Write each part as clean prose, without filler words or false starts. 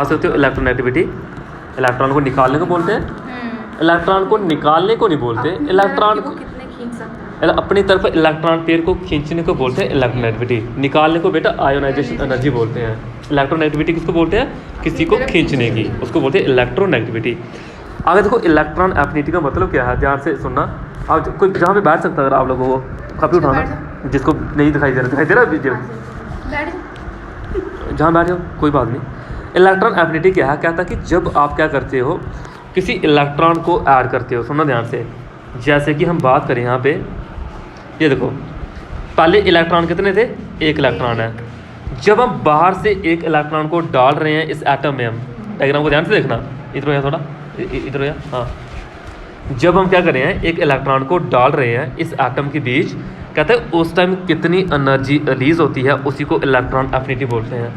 सकते हो electronegativity, electron को निकालने को बोलते हैं। इलेक्ट्रॉन को निकालने को नहीं बोलते, इलेक्ट्रॉन कितने खींच सकते हैं। अपनी तरफ इलेक्ट्रॉन पेयर को खींचने को बोलते हैं इलेक्ट्रोनेगेटिविटी। निकालने को बेटा आयोनाइजेशन एनर्जी बोलते हैं। इलेक्ट्रोनेगेटिविटी किसको बोलते हैं? किसी को खींचने की, उसको बोलते हैं इलेक्ट्रोनेगेटिविटी। आगे देखो इलेक्ट्रॉन एफिनिटी का मतलब क्या है, ध्यान से सुनना। आप कोई जहाँ पे बैठ सकता है, अगर आप लोगों को काफ़ी उठाना, जिसको नहीं दिखाई दे रहा जहाँ बैठे हो कोई बात नहीं। इलेक्ट्रॉन एफिनिटी क्या है? कहता है कि जब आप क्या करते हो, किसी इलेक्ट्रॉन को ऐड करते हो। सुनना ध्यान से, जैसे कि हम बात करें यहाँ पे, ये देखो पहले इलेक्ट्रॉन कितने थे? एक इलेक्ट्रॉन है। जब हम बाहर से एक इलेक्ट्रॉन को डाल रहे हैं इस एटम में, हम डायग्राम को ध्यान से देखना, इधर हो थोड़ा, इधर हो। हाँ, जब हम क्या कर रहे हैं, एक इलेक्ट्रॉन को डाल रहे हैं इस एटम के बीच, कहते हैं उस टाइम कितनी एनर्जी रिलीज होती है, उसी को इलेक्ट्रॉन एफिनिटी बोलते हैं।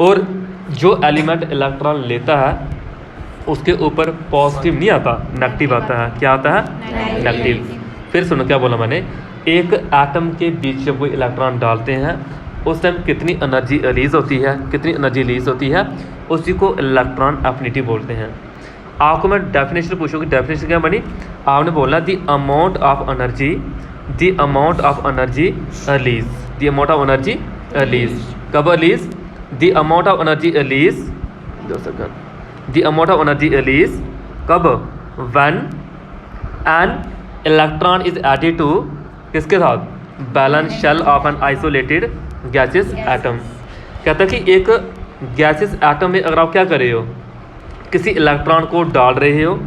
और जो एलिमेंट इलेक्ट्रॉन लेता है उसके ऊपर पॉजिटिव नहीं आता, नेगेटिव आता है। क्या आता है? नेगेटिव। फिर सुनो क्या बोला मैंने, एक एटम के बीच जब कोई इलेक्ट्रॉन डालते हैं उस टाइम कितनी एनर्जी रिलीज होती है, कितनी एनर्जी रिलीज होती है, उसी को इलेक्ट्रॉन एफिनिटी बोलते हैं। आपको मैं डेफिनेशन पूछूंगी, डेफिनेशन क्या बनी? आपने बोला the amount of energy, the amount of energy release, the amount of energy release. कब release? The amount of energy release, the amount of energy release कब? When an electron is added to, किसके साथ? Balance shell of an isolated gases atom. कहता है कि एक gases atom में अगर आप क्या कर रहे हो, किसी इलेक्ट्रॉन को डाल रहे हो,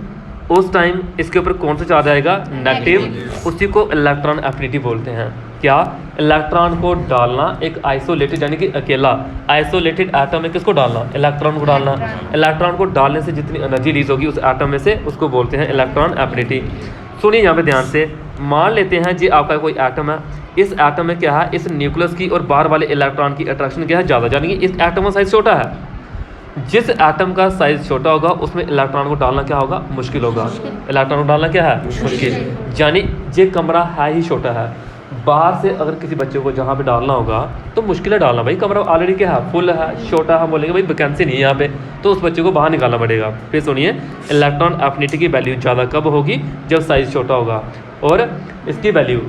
उस टाइम इसके ऊपर कौन सा चार्ज आएगा? नेगेटिव। उसी को इलेक्ट्रॉन एफिनिटी बोलते हैं। क्या? इलेक्ट्रॉन को डालना, एक आइसोलेटेड यानी कि अकेला आइसोलेटेड एटम में किसको डालना? इलेक्ट्रॉन को डालना। इलेक्ट्रॉन को डालने से जितनी एनर्जी रिलीज होगी उस एटम में से, उसको बोलते हैं इलेक्ट्रॉन एफिनिटी। सुनिए यहाँ पे ध्यान से, मान लेते हैं जी आपका कोई एटम है, इस एटम में क्या है, इस न्यूक्लियस की और बाहर वाले इलेक्ट्रॉन की अट्रैक्शन क्या है? ज़्यादा, यानी कि इस एटम का साइज छोटा है। जिस एटम का साइज छोटा होगा उसमें इलेक्ट्रॉन को डालना क्या होगा? मुश्किल होगा। इलेक्ट्रॉन को डालना क्या है? मुश्किल। यानी ये कमरा है ही छोटा है, बाहर से अगर किसी बच्चे को जहाँ पे डालना होगा तो मुश्किल है डालना। भाई कमरा ऑलरेडी क्या है? फुल है, छोटा। हम बोलेंगे भाई वैकेंसी नहीं है यहाँ पे, तो उस बच्चे को बाहर निकालना पड़ेगा। फिर सुनिए, इलेक्ट्रॉन एफिनिटी की वैल्यू ज़्यादा कब होगी? जब साइज़ छोटा होगा। और इसकी वैल्यू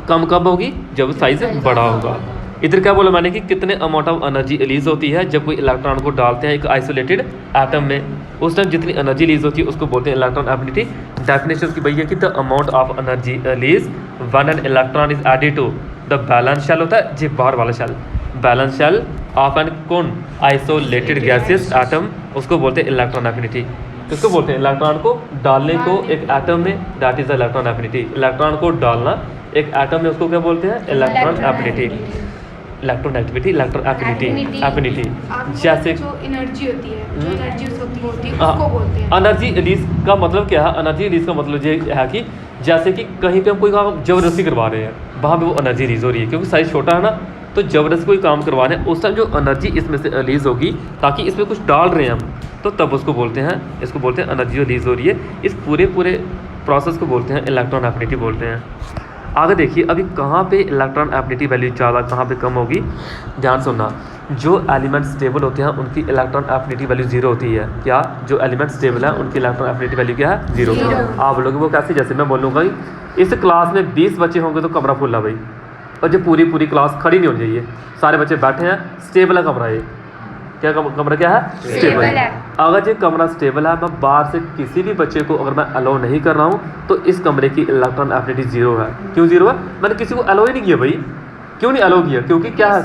कम कब होगी? जब साइज़ बड़ा होगा। इधर क्या बोला मैंने कि कितने अमाउंट ऑफ एनर्जी रिलीज होती है जब कोई इलेक्ट्रॉन को डालते हैं एक आइसोलेटेड एटम में, उस टाइम जितनी एनर्जी रिलीज होती है उसको बोलते हैं इलेक्ट्रॉन एफिनिटी। डेफिनेशन की भैया कि the amount of energy release when an electron is added to the valence shell, होता है जी बाहर वाला shell, valence shell of an कौन? आइसोलेटेड गैसेस एटम, उसको बोलते हैं इलेक्ट्रॉन एफिनिटी। किसको बोलते हैं? इलेक्ट्रॉन को डालने को एक एटम में, that is the electron affinity. Electron को डालना एक एटम में, उसको क्या बोलते हैं? Electron affinity. Electronegativity, electron affinity, affinity. जैसे जो एनर्जी होती है, जो एनर्जी होती है उसको बोलते हैं। एनर्जी रिलीज का मतलब क्या है? एनर्जी रिलीज का मतलब ये है कि जैसे कि कहीं पे हम कोई काम ज़बरदस्ती करवा रहे हैं, वहाँ पे वो एनर्जी रिलीज हो रही है, क्योंकि साइज छोटा है ना, तो ज़बरदस्ती कोई काम करवा रहे हैं, उस टाइम जो एनर्जी इसमें से रिलीज होगी, ताकि इसमें कुछ डाल रहे हैं हम, तो तब उसको बोलते हैं, इसको बोलते हैं एनर्जी रिलीज हो रही है। इस पूरे प्रोसेस को बोलते हैं इलेक्ट्रॉन एफिनिटी बोलते हैं। आगे देखिए अभी कहाँ पे इलेक्ट्रॉन एफिनिटी वैल्यू ज़्यादा, कहाँ पे कम होगी, ध्यान सुनना। जो एलिमेंट स्टेबल होते हैं उनकी इलेक्ट्रॉन एफिनिटी वैल्यू जीरो होती है। क्या? जो एलिमेंट स्टेबल है उनकी इलेक्ट्रॉन एफिनिटी वैल्यू क्या है? जीरो होती है। आप बोलोगे वो कैसे? जैसे मैं बोलूँगा इस क्लास में 20 बच्चे होंगे तो कमरा फुल है भाई, और जो पूरी क्लास खड़ी नहीं होनी चाहिए, सारे बच्चे बैठे हैं, स्टेबल है कमरा। ये क्या कमरा क्या है? स्टेबल है। अगर ये कमरा स्टेबल है, मैं बाहर से किसी भी बच्चे को अगर मैं अलाउ नहीं कर रहा हूँ तो इस कमरे की इलेक्ट्रॉन एफिनिटी जीरो है। क्यों जीरो है? मैंने किसी को अलाउ ही नहीं किया भाई। क्यों नहीं अलाउ किया? क्योंकि क्या है?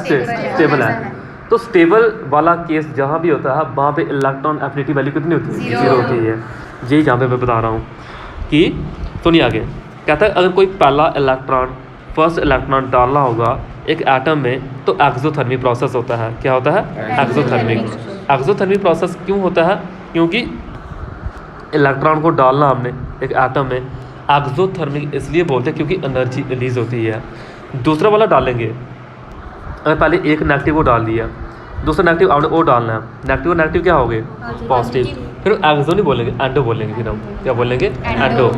स्टेबल है। तो स्टेबल वाला केस जहाँ भी होता है वहाँ पे इलेक्ट्रॉन एफिनिटी वैल्यू कितनी होती है? जीरो होती है। यही जहाँ पे मैं बता रहा हूँ कि सुनिए आगे कहता है, अगर कोई पहला इलेक्ट्रॉन, फर्स्ट इलेक्ट्रॉन डालना होगा एक एटम में, तो एक्सोथर्मिक प्रोसेस होता है। क्या होता है? एक्सोथर्मिक। एक्सोथर्मिक प्रोसेस क्यों होता है? क्योंकि इलेक्ट्रॉन को डालना हमने एक एटम में, एक्सोथर्मिक इसलिए बोलते हैं क्योंकि एनर्जी रिलीज होती है। दूसरा वाला डालेंगे, अगर पहले एक नेगेटिव को डाल दिया, दूसरा नेगेटिव आपने वो डालना है, नेगेटिव नेगेटिव क्या हो गए? पॉजिटिव। फिर एक्सो नहीं बोलेंगे, एंडो बोलेंगे। फिर हम क्या बोलेंगे? एंडो।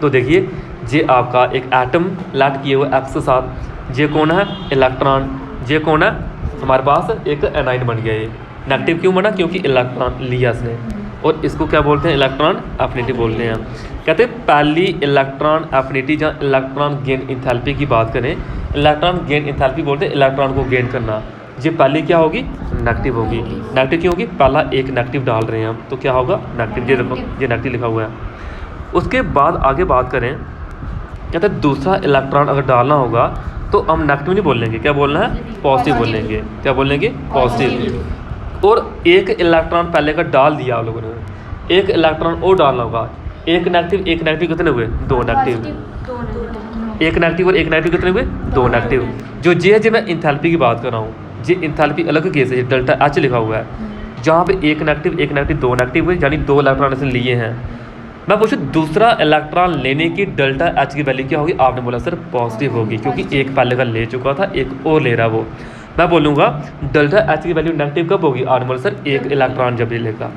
तो देखिए ये आपका एक एटम लैट किए हुए एक्स के साथ, ये कौन है? इलेक्ट्रॉन। ये कौन है? हमारे पास एक एनाइन बन गया। नेगेटिव क्यों बना? क्योंकि इलेक्ट्रॉन लिया इसने। और इसको क्या बोलते हैं? इलेक्ट्रॉन एफिनिटी बोलते हैं। कहते हैं पहली इलेक्ट्रॉन एफिनिटी, जहाँ इलेक्ट्रॉन गेन इंथैल्पी की बात करें, इलेक्ट्रॉन गेन इंथैल्पी बोलते हैं इलेक्ट्रॉन को गेन करना। ये पहली क्या होगी? नेगेटिव होगी। नेगेटिव क्यों होगी? पहला एक नेगेटिव डाल रहे हैं हम, तो क्या होगा? नेगेटिव। ये देखो ये नेगेटिव लिखा हुआ है। उसके बाद आगे बात करें, कहते हैं दूसरा इलेक्ट्रॉन अगर डालना होगा तो हम नेगेटिव नहीं बोलेंगे, क्या बोलना है? पॉजिटिव बोलेंगे। क्या बोलेंगे? पॉजिटिव। और एक इलेक्ट्रॉन पहले का डाल दिया आप लोगों ने, एक इलेक्ट्रॉन और डालना होगा। एक नेगेटिव कितने हुए? दो नेगेटिव। एक नेगेटिव और एक नेगेटिव कितने हुए? दो नेगेटिव। जो मैं इंथैल्पी की बात कर रहा हूँ, ये इंथैल्पी अलग केस है, डेल्टा एच लिखा हुआ है, जहाँ पे एक नेगेटिव दो नेगेटिव हुए, यानी दो इलेक्ट्रॉन इसने लिए हैं। मैं पूछूँ दूसरा इलेक्ट्रॉन लेने की डेल्टा एच की वैल्यू क्या होगी? आपने बोला सर पॉजिटिव होगी, क्योंकि एक पहले का ले चुका था, एक और ले रहा है वो। मैं बोलूँगा डेल्टा एच की वैल्यू नेगेटिव कब होगी? आपने बोला सर एक इलेक्ट्रॉन जब ये लेगा,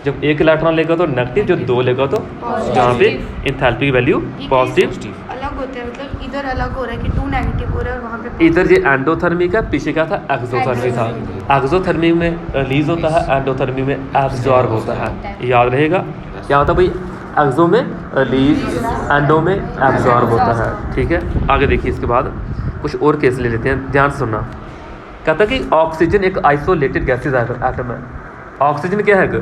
जब एक इलेक्ट्रॉन लेगा तो नेगेटिव, जब दो लेगा तो जहाँ पे इंथैल्पी की वैल्यू पॉजिटिव। अलग होता है, मतलब इधर अलग हो रहा है कि 2 नेगेटिव हो रहा है और वहाँ पे इधर ये एंडोथर्मिक है, पीछे क्या था? एक्सोथर्मिक था। एक्सोथर्मिक में रिलीज होता है, एंडोथर्मिक में एब्जॉर्ब होता है। याद रहेगा क्या होता है भाई? एक्सो में रिलीज, एंडो में एब्जॉर्ब होता है। ठीक है, आगे देखिए। इसके बाद कुछ और केस ले लेते हैं, ध्यान से सुनना। कहता है कि ऑक्सीजन एक आइसोलेटेड गैसेज एटम है। ऑक्सीजन क्या है? एक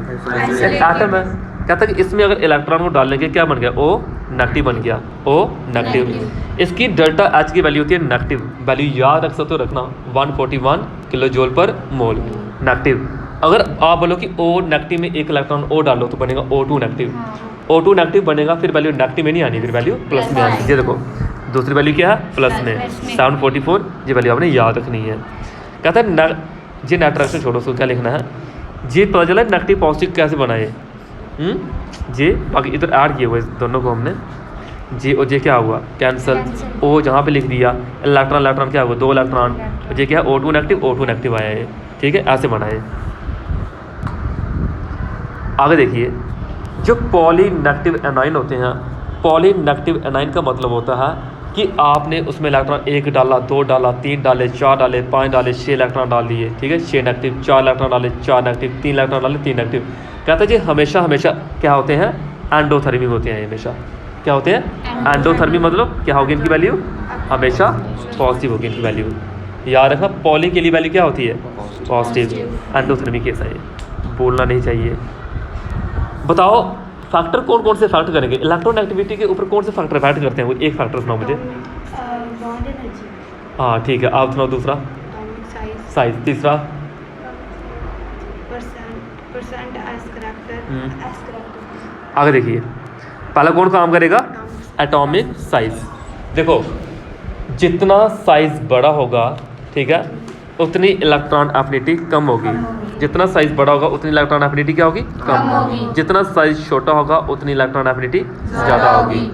एटम है। कहता है कि इसमें अगर इलेक्ट्रॉन को डालने क्या बन गया? ओ नेगेटिव बन गया, ओ नेगेटिव। इसकी डेल्टा एच की वैल्यू होती है नेगेटिव। वैल्यू याद रख सकते हो, रखना 141 किलो जूल पर मोल नेगेटिव। अगर आप बोलो कि ओ नेगेटिव में एक इलेक्ट्रॉन और डालो तो बनेगा O2 नेगेटिव। O2 नेगेटिव बनेगा, फिर वैल्यू नेगेटिव में नहीं आनी, फिर वैल्यू प्लस में आनी। ये देखो दूसरी वैल्यू क्या है? प्लस में 744। ये वैल्यू आपने याद रखनी है। कहता है जी नेट रिएक्शन छोड़ो, उसको क्या लिखना है? जी पता चला नेगेटिव पॉजिटिव कैसे बनाए। जी बाकी इधर ऐड किए हुए दोनों को हमने, जे और जे क्या हुआ? कैंसल। ओ जहाँ पे लिख दिया, इलेक्ट्रॉन क्या हुआ? दो इलेक्ट्रॉन। जे क्या है? O2 नेगेटिव आया है। ठीक है, ऐसे बनाए। आगे देखिए, जो पॉली नेगेटिव एनाइन होते हैं, पॉली नेगेटिव एनाइन का मतलब होता है कि आपने उसमें इलेक्ट्रॉन एक डाला, दो डाला, तीन डाले, चार डाले, पाँच डाले, 6 इलेक्ट्रॉन डाल दिए। ठीक है, 6 नेगेटिव, 4 इलेक्ट्रॉन डाले, 4 नेगेटिव, 3 इलेक्ट्रॉन डाले, 3 नेगेटिव। कहते हैं जी हमेशा क्या होते हैं? एंडोथर्मिक होते हैं हमेशा। क्या होते हैं? एंडोथर्मिक। मतलब क्या होगी इनकी वैल्यू? हमेशा पॉजिटिव होगी इनकी वैल्यू। याद रखना पॉली के लिए वैल्यू क्या होती है? पॉजिटिव। एंडोथर्मिक केस है, बोलना नहीं चाहिए। बताओ फैक्टर कौन कौन से फैक्टर करेंगे? इलेक्ट्रॉन एक्टिविटी के ऊपर कौन से फैक्टर इफेक्ट करते हैं? वो एक फैक्टर सुनाओ मुझे। हाँ ठीक है, आप सुनाओ दूसरा। साइज। तीसरा आगे देखिए, पहला कौन काम करेगा? Atomic size. देखो जितना साइज बड़ा होगा, ठीक है, उतनी इलेक्ट्रॉन एफिनिटी कम होगी। जितना साइज बड़ा होगा उतनी इलेक्ट्रॉन एफिनिटी क्या होगी? कम होगी। जितना साइज छोटा होगा उतनी इलेक्ट्रॉन एफिनिटी ज़्यादा होगी।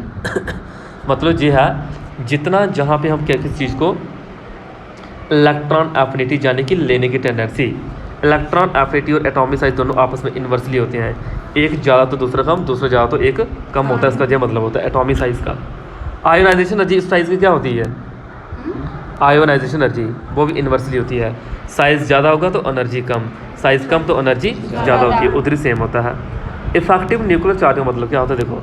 मतलब ये है, जितना जहाँ पे हम किसी चीज़ को इलेक्ट्रॉन एफिनिटी यानी कि लेने की टेंडेंसी, इलेक्ट्रॉन एफिनिटी और एटॉमिक साइज दोनों आपस में इन्वर्सली होते हैं। एक ज़्यादा तो दूसरा कम, दूसरा ज़्यादा तो एक कम होता है। इसका यह मतलब होता है एटॉमिक साइज का। आयोनाइजेशन एनर्जी इस साइज की क्या होती है? आयोनाइजेशन एनर्जी वो भी इन्वर्सली होती है। साइज़ ज़्यादा होगा तो एनर्जी कम, साइज़ कम तो एनर्जी ज़्यादा होती है, उधर ही सेम होता है। इफेक्टिव न्यूक्लियर चार्ज का मतलब क्या होता है? देखो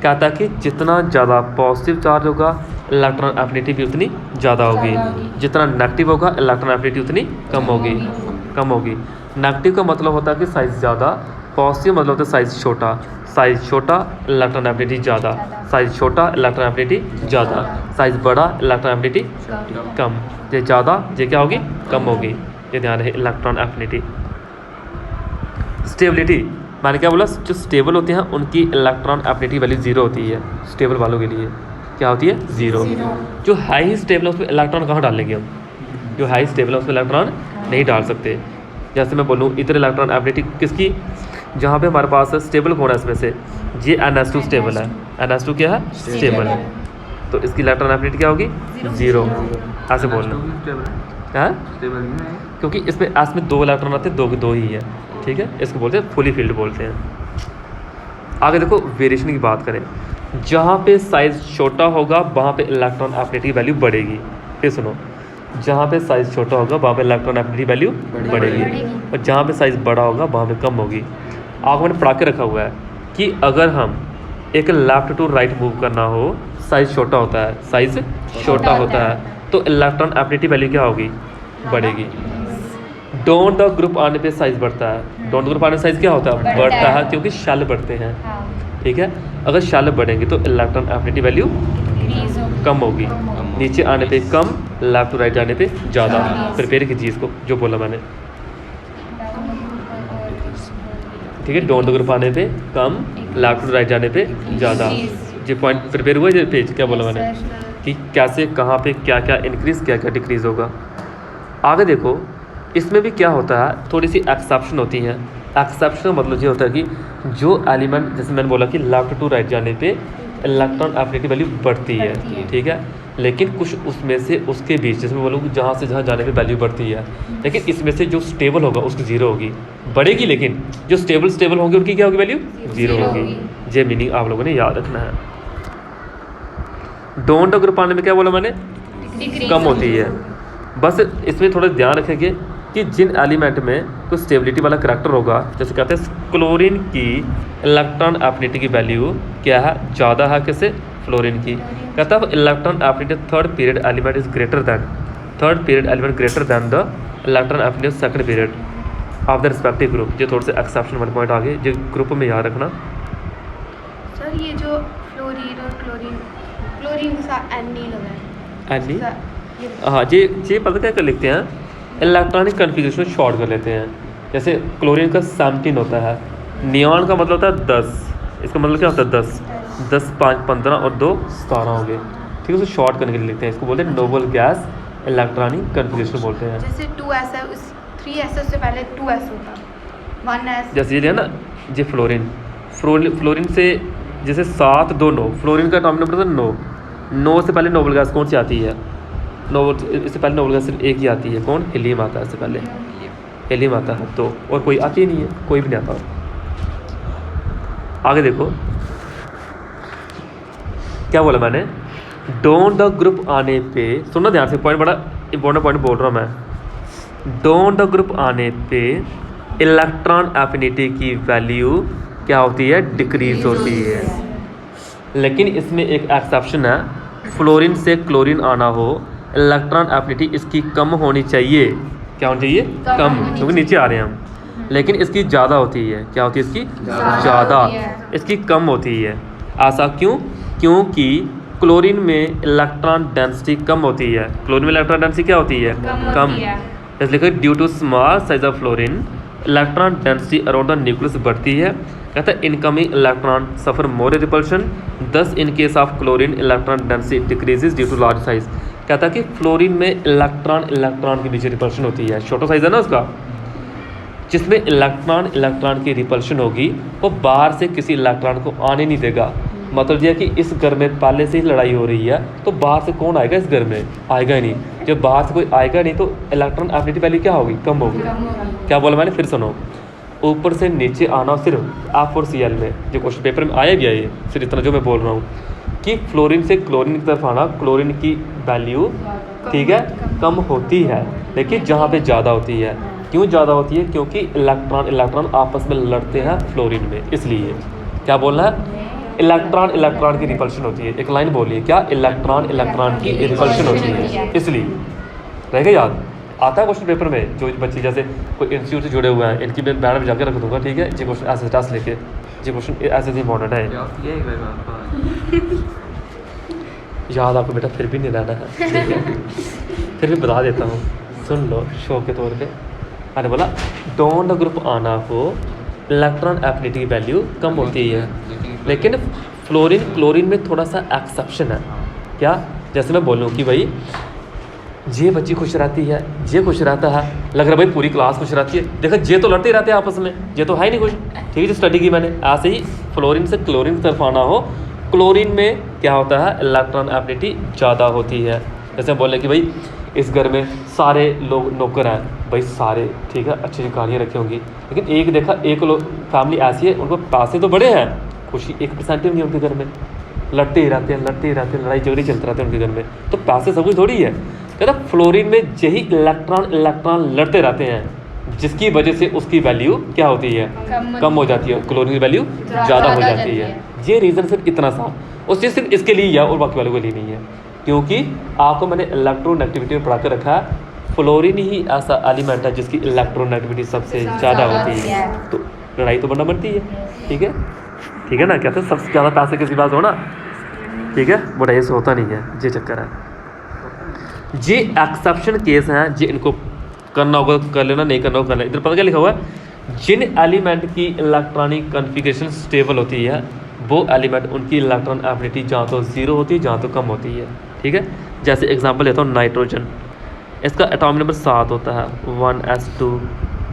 कहता है कि जितना ज़्यादा पॉजिटिव चार्ज होगा इलेक्ट्रॉन एफिनिटी भी उतनी ज़्यादा होगी, जितना नेगेटिव होगा इलेक्ट्रॉन एफिनिटी उतनी कम होगी। नेगेटिव का मतलब होता है कि साइज़ ज़्यादा, पॉजिटिव मतलब होता है साइज़ छोटा। साइज़ छोटा इलेक्ट्रॉन एफिनिटी ज़्यादा, साइज़ छोटा इलेक्ट्रॉन एफिनिटी ज़्यादा, साइज़ बड़ा इलेक्ट्रॉन एफिनिटी कम। ये ज़्यादा ये क्या होगी? कम होगी। ये ध्यान रहे इलेक्ट्रॉन एफिनिटी। स्टेबिलिटी, मैंने क्या बोला? जो स्टेबल होते हैं उनकी इलेक्ट्रॉन एफिनिटी वैल्यू 0 होती है। स्टेबल वालों के लिए क्या होती है? 0। जो हाई स्टेबल है उसमें इलेक्ट्रॉन कहाँ डालेंगे हम? जो हाई स्टेबल है उसमें इलेक्ट्रॉन नहीं डाल सकते। जैसे मैं बोलूँ इधर इलेक्ट्रॉन एफिनिटी किसकी, जहाँ पे हमारे पास है स्टेबल कौन है इसमें से? ये NH2 स्टेबल है। NH2 क्या है? स्टेबल है। तो इसकी इलेक्ट्रॉन एफिनिटी क्या होगी? 0। ऐसे बोलना है, क्योंकि इसमें एस में 2 इलेक्ट्रॉन आते हैं, 2 के 2 ही है। ठीक है, इसको बोलते हैं फुली फील्ड बोलते हैं। आगे देखो वेरिएशन की बात करें, जहाँ पे साइज छोटा होगा वहाँ पे इलेक्ट्रॉन एफिनिटी वैल्यू बढ़ेगी। फिर सुनो, जहाँ पे साइज़ छोटा होगा वहाँ पे इलेक्ट्रॉन एफिनिटी वैल्यू बढ़ेगी, और जहाँ पे साइज़ बड़ा होगा वहाँ पे कम होगी। आपको मैंने पढ़ा के रखा हुआ है कि अगर हम एक लेफ्ट टू राइट मूव करना हो, साइज़ छोटा होता है, साइज़ छोटा होता है, तो इलेक्ट्रॉन एफिनिटी वैल्यू क्या होगी, बढ़ेगी। डोंट द ग्रुप आने पे साइज़ बढ़ता है, डोंट ग्रुप आने पे साइज़ क्या होता है, बढ़ता है, क्योंकि शेल बढ़ते हैं। ठीक है, अगर शेल बढ़ेंगे तो इलेक्ट्रॉन एफिनिटी वैल्यू कम होगी, नीचे आने पे कम, लेफ्ट टू राइट जाने पे ज़्यादा। प्रिपेयर कीजिए इसको जो बोला मैंने। ठीक है, डोंट द ग्रुप आने पे कम, लेफ्ट टू राइट जाने पे ज़्यादा। ये पॉइंट प्रिपेयर हुआ है, पेज क्या बोला मैंने कि कैसे कहाँ पे क्या क्या इंक्रीज़ क्या क्या डिक्रीज़ होगा। आगे देखो, इसमें भी क्या होता है, थोड़ी सी एक्सेप्शन होती हैं। एक्सेप्शन का मतलब ये होता है कि जो एलिमेंट, जैसे मैंने बोला कि लेफ्ट टू राइट जाने पे इलेक्ट्रॉन एफिनिटी वैल्यू बढ़ती है, ठीक है, लेकिन कुछ उसमें से उसके बीच, जैसे मैं बोलूँ जहाँ से जहाँ जाने पे वैल्यू बढ़ती है, लेकिन इसमें से जो स्टेबल होगा उसकी ज़ीरो होगी, बढ़ेगी, लेकिन जो स्टेबल होंगे उनकी क्या होगी, वैल्यू ज़ीरो होगी। ये मीनिंग आप लोगों ने याद रखना है। डोंट ग्रुप आने में क्या बोला मैंने, कम होती है। बस इसमें थोड़ा ध्यान रखेंगे कि जिन एलिमेंट में कुछ स्टेबिलिटी वाला करैक्टर होगा, जैसे कहते हैं क्लोरीन की इलेक्ट्रॉन एफिनिटी की वैल्यू क्या है, ज़्यादा है किससे, फ्लोरीन की। कहता है electron affinity third period element is greater than, third period element greater than the electron affinity second period of the respective group. ये थोड़े से एक्सेप्शन वाले पॉइंट आगे जो ग्रुप में याद रखना। सर ये जो फ्लोरीन और क्लोरीन, क्लोरीन के साथ एन नहीं लगा है, एनी, हाँ, ये पता क्या कर लिखते हैं, इलेक्ट्रॉनिक कन्फिग्रेशन शॉर्ट कर लेते हैं। जैसे क्लोरीन का 17 होता है, नियॉन का मतलब होता है 10, इसका मतलब क्या होता है 10, 10 5 15 और 2 17 हो गए। ठीक है, उसको शॉर्ट करने के लिए लिखते हैं, इसको बोलते हैं नोबल गैस इलेक्ट्रॉनिक कन्फिग्रेशन बोलते हैं। जैसे 2s है, उस 3s से पहले 2s होता, 1s। जैसे ये है ना, ये फ्लोरीन से जैसे 7 2 9, फ्लोरीन का अटॉमिक नंबर था 9, 9 से पहले नोबल गैस कौन सी आती है, इससे पहले नोबल गैस सिर्फ एक ही आती है, कौन, हीलियम आता है, इससे पहले हीलियम आता है, तो और कोई आती ही नहीं है, कोई भी नहीं आता। आगे देखो क्या बोला मैंने, डोंट द ग्रुप आने पे, सुनना ध्यान से, पॉइंट बड़ा इंपॉर्टेंट पॉइंट बोल रहा हूँ मैं। डोंट द ग्रुप आने पे इलेक्ट्रॉन एफिनिटी की वैल्यू क्या होती है, डिक्रीज होती है। लेकिन इसमें एक एक्सेप्शन है, फ्लोरीन से क्लोरीन आना हो, इलेक्ट्रॉन एफिनिटी इसकी कम होनी चाहिए, क्या होनी चाहिए, कम, क्योंकि नीचे आ रहे हैं हम, लेकिन इसकी ज़्यादा होती है, क्या होती है, इसकी ज़्यादा, इसकी कम होती है। ऐसा क्यों, क्योंकि क्लोरीन में इलेक्ट्रॉन डेंसिटी कम होती है, क्लोरीन में इलेक्ट्रॉन डेंसिटी क्या होती है, कम, इसलिए due to small size of fluorine electron density around the nucleus बढ़ती है। कहता है incoming electron suffer more repulsion, thus in case of chlorine electron density decreases due to large size. कहता है कि फ्लोरीन में इलेक्ट्रॉन के बीच रिपल्शन होती है, छोटा साइज है ना उसका, जिसमें इलेक्ट्रॉन की रिपल्शन होगी, वो बाहर से किसी इलेक्ट्रॉन को आने नहीं देगा। मतलब यह कि इस घर में पहले से ही लड़ाई हो रही है, तो बाहर से कौन आएगा, इस घर में आएगा ही नहीं। जब बाहर से कोई आएगा नहीं तो इलेक्ट्रॉन एफिनिटी वैल्यू क्या होगी, कम होगी। क्या बोला मैंने, फिर सुनो, ऊपर से नीचे आना सिर्फ F4Cl में, जो क्वेश्चन पेपर में आया भी है, ये सिर्फ इतना जो मैं बोल रहा हूँ कि फ्लोरीन से क्लोरीन की तरफ आना, क्लोरीन की वैल्यू ठीक है कम होती है, लेकिन जहाँ पे ज़्यादा होती है। क्यों ज़्यादा होती है, क्योंकि इलेक्ट्रॉन आपस में लड़ते हैं फ्लोरीन में, इसलिए। क्या बोलना है, इलेक्ट्रॉन की रिपल्शन होती है, एक लाइन बोलिए, क्या, इलेक्ट्रॉन की रिपल्शन होती है, इसलिए। रहेगा याद, आता है क्वेश्चन पेपर में। जो बच्चे जैसे कोई इंस्टीट्यूट से जुड़े हुए हैं, इनकी मैं बैनर में जाकर रख दूंगा, ठीक है, जी क्वेश्चन ऐसे टास्क लेके, जी क्वेश्चन ऐसे ही इंपॉर्टेंट है, याद आपको बेटा फिर भी नहीं रहना है, ठीक है, फिर भी बता देता हूँ, सुन लो शो के तौर पे। मैंने बोला डोंट ग्रुप आना हो, इलेक्ट्रॉन एफिनिटी की वैल्यू कम होती है, लेकिन क्लोरीन में थोड़ा सा एक्सेप्शन है। क्या, जैसे मैं बोलूँ कि भाई ये बच्ची खुश रहती है, ये खुश रहता है, लग रहा है भाई पूरी क्लास खुश रहती है, देखो ये तो लड़ते ही रहते हैं आपस में, ये तो है ही नहीं खुश, ठीक है, जो स्टडी की मैंने। ऐसे ही फ्लोरीन से क्लोरीन की तरफ आना हो, क्लोरीन में क्या होता है, इलेक्ट्रॉन एफिनिटी ज़्यादा होती है। जैसे बोले कि भाई इस घर में सारे लोग नौकर हैं, भाई सारे ठीक है, अच्छी गाड़ियाँ रखी होंगी, लेकिन एक देखा, एक लोग फैमिली ऐसी है, उनको पैसे तो बड़े हैं, खुशी 1% भी नहीं उनके घर में, लड़ते ही रहते हैं, लड़ाई झगड़े चलते रहते हैं उनके घर में, तो पैसे सब कुछ थोड़ी है। कहता फ्लोरीन में यही इलेक्ट्रॉन लड़ते रहते हैं, जिसकी वजह से उसकी वैल्यू क्या होती है, कम हो जाती है, क्लोरीन की वैल्यू ज़्यादा हो जाती है। ये रीज़न सिर्फ इतना सा, और सिर्फ इसके लिए या और बाकी वालों के लिए नहीं है, क्योंकि आपको मैंने इलेक्ट्रोनेगेटिविटी में पढ़ा कर रखा है, फ्लोरीन ही ऐसा एलिमेंट है जिसकी इलेक्ट्रोनेगेटिविटी सबसे ज़्यादा होती है, तो लड़ाई तो बनना बनती है। ठीक है, ठीक है ना, कहते हैं सबसे ज़्यादा पैसे किसी पास हो ना, ठीक है, बड़ा ऐसे होता नहीं है, ये चक्कर है। ये एक्सेप्शन केस हैं, जे इनको करना होगा कर लेना, नहीं करना होगा कर लेना। इधर पता क्या लिखा हुआ है, जिन एलिमेंट की इलेक्ट्रॉनिक कन्फिग्रेशन स्टेबल होती है वो एलिमेंट उनकी इलेक्ट्रॉन एफिनिटी जहाँ तो 0 होती है, जहाँ तो कम होती है। ठीक है, जैसे एग्जांपल लेता हूँ नाइट्रोजन, इसका एटॉमिक नंबर 7 होता है, 1s2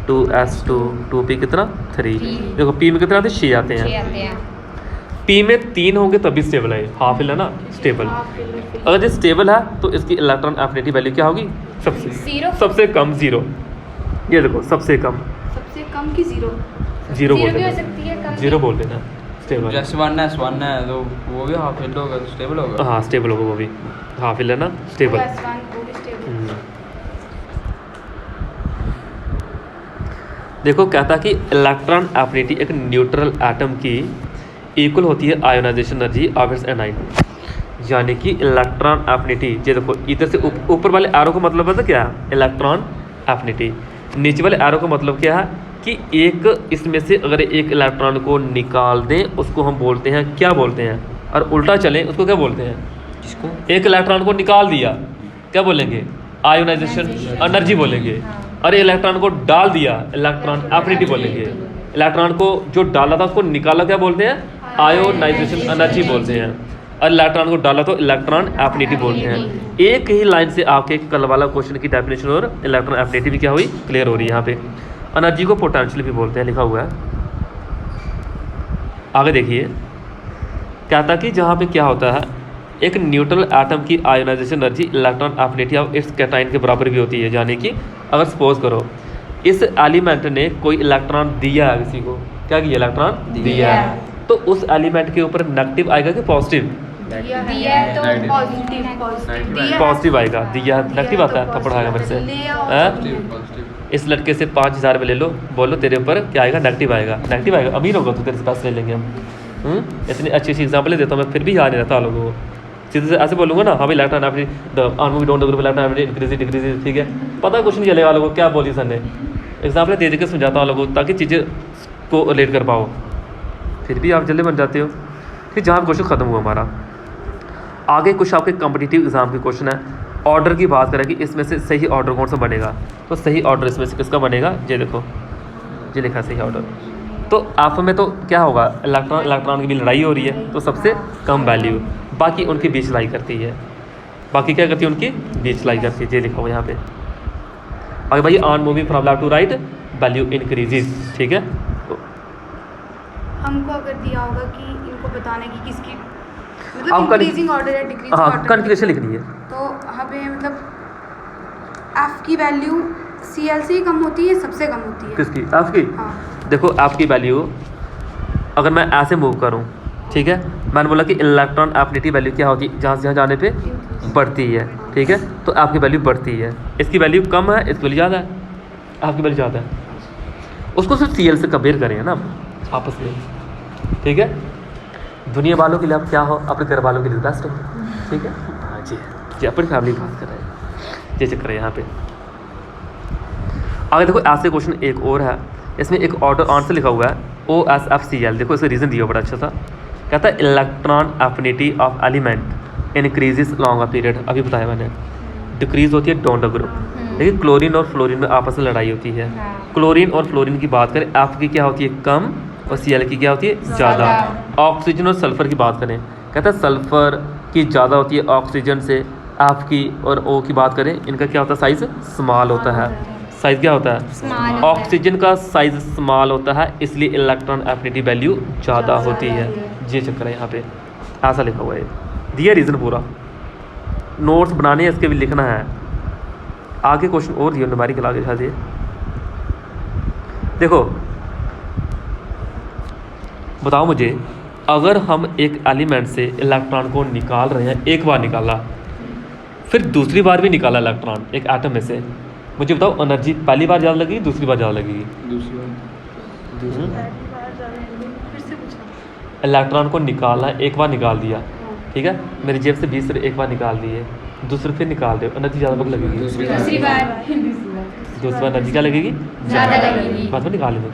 2s2 2p कितना 3। देखो पी में कितने आते हैं, 6 आते हैं। पी में 3 होंगे तभी स्टेबल है, हाफ हिल है ना स्टेबल। अगर ये स्टेबल है तो इसकी इलेक्ट्रॉन एफिनिटी वैल्यू क्या होगी, सबसे कम 0। ये देखो सबसे कम की 0 बोल भी हो देना, सकती है, कम 0 बोल देना स्टेबल। जैसे 1s1 है तो वो भी हाफ हिल होगा तो स्टेबल होगा। हाँ स्टेबल होगा, वो भी हाफ हिल है ना स्टेबल। वो भी स्टेबल। देखो कहता कि इलेक्ट्रॉन एफिनिटी एक न्यूट्रल एटम की इक्वल होती है ionisation energy of its anion, यानी कि इलेक्ट्रॉन एफिनिटी, ये देखो इधर से ऊपर वाले एरो का मतलब पता क्या है, इलेक्ट्रॉन एफिनिटी। नीचे वाले एरो का मतलब क्या है कि एक इसमें से अगर एक इलेक्ट्रॉन को निकाल दें उसको हम बोलते हैं, क्या बोलते हैं, और उल्टा चलें उसको क्या बोलते हैं, किसको, एक इलेक्ट्रॉन को निकाल दिया क्या बोलेंगे, आयोनाइजेशन एनर्जी बोलेंगे, और इलेक्ट्रॉन को डाल दिया इलेक्ट्रॉन एफिनिटी बोलेंगे। इलेक्ट्रॉन को जो डाला था उसको निकाला क्या बोलते हैं, आयोनाइजेशन एनर्जी बोलते हैं, और इलेक्ट्रॉन को डाला तो इलेक्ट्रॉन एफिनिटी बोलते हैं। एक ही लाइन से आपके कल वाला क्वेश्चन की डेफिनेशन और इलेक्ट्रॉन एफिनिटी भी क्या हुई, क्लियर हो रही है। यहाँ पे एनर्जी को पोटेंशियल भी बोलते हैं, लिखा हुआ है आगे देखिए। कहता कि जहाँ पे क्या होता है, एक न्यूट्रल एटम की ionisation energy electron affinity of its cation के बराबर भी होती है, यानी कि अगर सपोज करो इस एलिमेंट ने कोई इलेक्ट्रॉन दिया है किसी को, क्या किया, इलेक्ट्रॉन दिया है, तो उस एलिमेंट के ऊपर नेगेटिव आएगा कि पॉजिटिव, दिया है तो पॉजिटिव आएगा, दिया नेगेटिव आता है, थप्पड़ आएगा मेरे से। इस लड़के से 5000 रुपये ले लो, बोलो तेरे ऊपर क्या आएगा, नेगेटिव आएगा, नेगेटिव आएगा, अमीर होगा तो तेरे से पैसे ले लेंगे हम। इतनी अच्छी अच्छी एग्जाम्पल देता हूँ मैं, फिर भी याद नहीं रहता लोगों को। सीधे से ऐसे बोलूँगा ना, हाँ भाई electron affinity don't electron increase decrease, ठीक है, पता कुछ नहीं चलेगा लोगों को क्या बोली सर ने। एग्जाम्पल दे दे के समझाता हूँ लोगों को ताकि चीज़ें को रिलेट कर पाओ, फिर भी आप जल्दी बन जाते हो। फिर जहाँ क्वेश्चन ख़त्म हुआ हमारा, आगे कुछ आपके कॉम्पिटिटिव एग्जाम के क्वेश्चन है। ऑर्डर की बात करें कि इसमें से सही ऑर्डर कौन सा बनेगा, तो सही ऑर्डर इसमें से किसका बनेगा, ये देखो ये लिखा सही ऑर्डर। तो आप में तो क्या होगा, इलेक्ट्रॉन की भी लड़ाई हो रही है, तो सबसे कम वैल्यू, बाकी उनकी बीच लाई करती है, बाकी क्या करती है, उनकी बीच लाई करती है, ये लिखा हुआ यहाँ पे। आगे भाई on moving from left to right value increases, ठीक है। तो हमको अगर दिया होगा कि इनको बताना है कि किसकी आपका मतलब इंक्रीजिंग ऑर्डर या डिक्रीजिंग हाँ ऑर्डर, कन्फिगरेशन लिखनी है, तो हमें मतलब एफ की वैल्यू सीएल से ही कम होती है, सबसे कम होती है किसकी, एफ की। हाँ। देखो एफ की वैल्यू अगर मैं ऐसे मूव करूँ, ठीक है, मैंने बोला कि इलेक्ट्रॉन एफिनिटी वैल्यू क्या होती है, जहाँ से जहाँ जाने पे बढ़ती है, ठीक है, तो एफ की वैल्यू बढ़ती है, इसकी वैल्यू कम है, इसकी वैल्यू ज़्यादा है, एफ की वैल्यू ज़्यादा है। उसको सिर्फ सीएल से कंपेयर करेंगे ना आपस में, ठीक है। दुनिया वालों के लिए आप क्या हो, अपने घर वालों के लिए बेस्ट हो, ठीक है। हाँ जी जी, अपनी फैमिली की बात कर रहे हैं, ये चक्कर है यहाँ पे। आगे देखो ऐसे क्वेश्चन एक और है, इसमें एक ऑर्डर आंसर लिखा हुआ है OSFCl। देखो इसका रीज़न दिया बड़ा अच्छा सा, कहता है electron affinity of element increases long a period, अभी बताया मैंने, डिक्रीज होती है डोंट ग्रुप। देखिए क्लोरीन और फ्लोरीन में आपस में लड़ाई होती है, क्लोरीन और फ्लोरीन की बात करें, एफ की क्या होती है कम, और Cl की क्या होती है ज़्यादा। ऑक्सीजन और सल्फ़र की बात करें, कहता है सल्फ़र की ज़्यादा होती है ऑक्सीजन से, एफ की और O की बात करें, इनका क्या होता है साइज़ स्मॉल होता है, साइज़ क्या होता है, ऑक्सीजन का साइज़ स्मॉल होता है, इसलिए इलेक्ट्रॉन एफिनिटी वैल्यू ज़्यादा होती है, ये चक्कर है यहाँ पे, ऐसा लिखा हुआ है, दिया रीज़न पूरा, नोट्स बनाने हैं इसके भी लिखना है। आगे क्वेश्चन और दिया न्यूमेरिकल आगे दिखा दिए, देखो बताओ मुझे, अगर हम एक एलिमेंट से इलेक्ट्रॉन को निकाल रहे हैं, एक बार निकाला, फिर दूसरी बार भी निकाला इलेक्ट्रॉन एक एटम में से, मुझे बताओ एनर्जी पहली बार ज़्यादा लगेगी दूसरी बार ज़्यादा लगेगी? दूसरी बार फिर से पूछना। इलेक्ट्रॉन को निकालना, एक बार निकाल दिया, ठीक है, मेरी जेब से 20 एक बार निकाल दिए, दूसरे फिर निकाल दो, एनर्जी ज़्यादा वक्त लगेगी? दूसरी दूसरी बार दूसरी बार एनर्जी क्या लगेगी? ज़्यादा लगेगी। बस में निकाल लेंगे।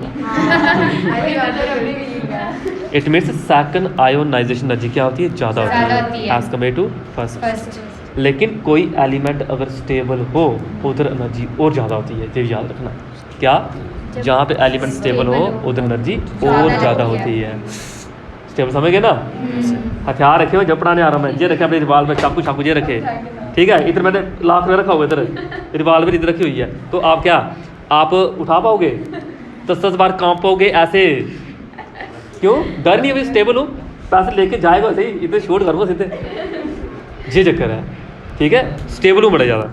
First. It means second ionisation energy क्या होती है? ज़्यादा होती है एज कम्पेयर टू फर्स्ट। लेकिन कोई एलिमेंट अगर स्टेबल हो उधर एनर्जी और ज़्यादा होती है, ये याद रखना। क्या? जहाँ पे एलिमेंट स्टेबल हो उधर एनर्जी और ज़्यादा होती है। स्टेबल समझ गए ना? हथियार रखे हुए जब पढ़ाने आ रहा हूँ मैं, ये रखे अपने रिवाल्वर, चाकू चाकू ये रखे, ठीक है, इधर मैंने लाख में रखा हुआ, इधर रिवाल्वर इधर रखी हुई है, तो आप क्या आप उठा पाओगे? 10-10 बार कांप पाओगे ऐसे? क्यों? डर नहीं है भाई, स्टेबल हूँ, पैसे लेके जाएगा सही, इतने शूट करूँगा सीधे, ये चक्कर है, ठीक है, स्टेबल हूँ बड़ा ज़्यादा।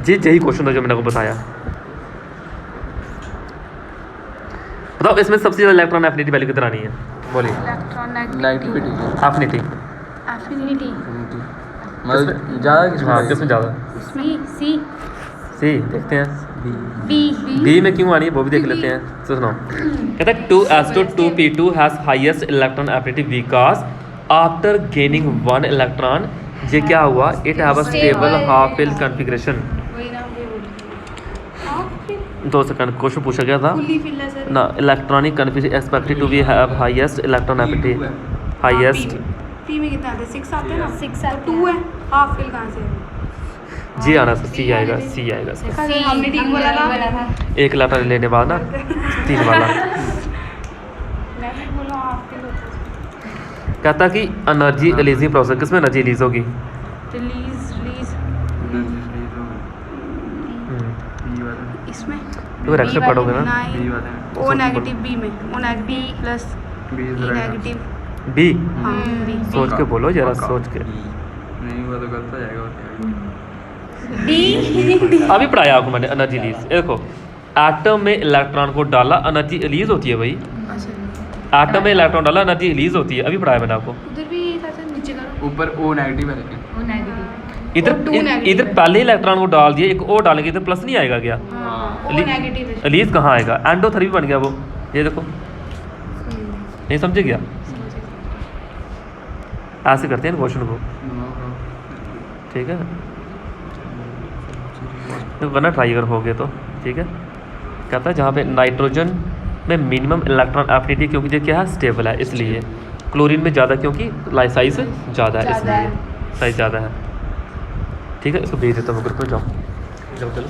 जी यही क्वेश्चन था जो मैंने आपको बताया। बताओ इसमें सबसे ज़्यादा इलेक्ट्रॉन एफिनिटी वैल्यू कितना आनी है? बोलिए। नेगेटिविटी एफिनिटी एफिनिटी मतलब ज़्यादा हाँ, किसमें ज़्यादा? सी सी देखते हैं, बी बी में क्यों आनी है वो भी देख लेते हैं। तो सुनो, कहता है 2s2 has highest electron affinity because after gaining 1 electron, ये क्या हुआ? It have a stable half fill configuration. वही ना, वही बोल 2 सेकंड, क्वेश्चन पूछा गया था फुल्ली फिल है सर ना, electronic configuration expected to be have highest electron affinity, highest. P में कितना आता है? 6 आते हैं ना, 6 है, 2 है, हाफ फिल कहाँ से? जी आना सर, सी आएगा, सी आएगा इसका। हमने ठीक बोला था। एक इलेक्ट्रॉन लेने बाद ना 3 वाला। मैं भी बोला हाफ फिल होता है। कहता कि एनर्जी रिलीजिंग प्रोसेस, किसमें एनर्जी रिलीज होगी? रिलीज इसमें तो रेक्टर पढ़ोगे ना? ओ नेगेटिव बी में, O negative plus B negative B, हाँ बी सोच के बोलो जरा, सोच के। नहीं हुआ तो गलत हो जाएगा। बी अभी पढ़ाया आपको मैंने एनर्जी रिलीज। देखो एटम में इलेक्ट्रॉन को डाला, एनर्जी रिलीज होती है भाई। एटम में इलेक्ट्रॉन डाला, एनर्जी रिलीज होती है, अभी पढ़ाया मैंने आपको। उधर भी था सर, नीचे करो। ऊपर ओ नेगेटिव है लेकिन ओ नेगेटिव इधर O2 negative इधर है। पहले इलेक्ट्रॉन को डाल दिया, एक और डालेंगे, इधर प्लस नहीं आएगा क्या? हाँ ओ रिली- नेगेटिव है। रिलीज कहाँ आएगा? एंडो 3 बन गया वो, ये देखो, नहीं समझे क्या? ऐसे करते हैं क्वेश्चन को, ठीक है, तो वरना ट्राई अगर हो गए तो ठीक है। कहता है जहाँ पे नाइट्रोजन में मिनिमम इलेक्ट्रॉन एफिनिटी, क्योंकि ये क्या है? स्टेबल है, इसलिए। क्लोरीन में ज़्यादा, क्योंकि साइज ज़्यादा है, इसलिए साइज ज़्यादा है, ठीक है। इसको भेज देता हूँ ग्रुप में, जाओ चलो।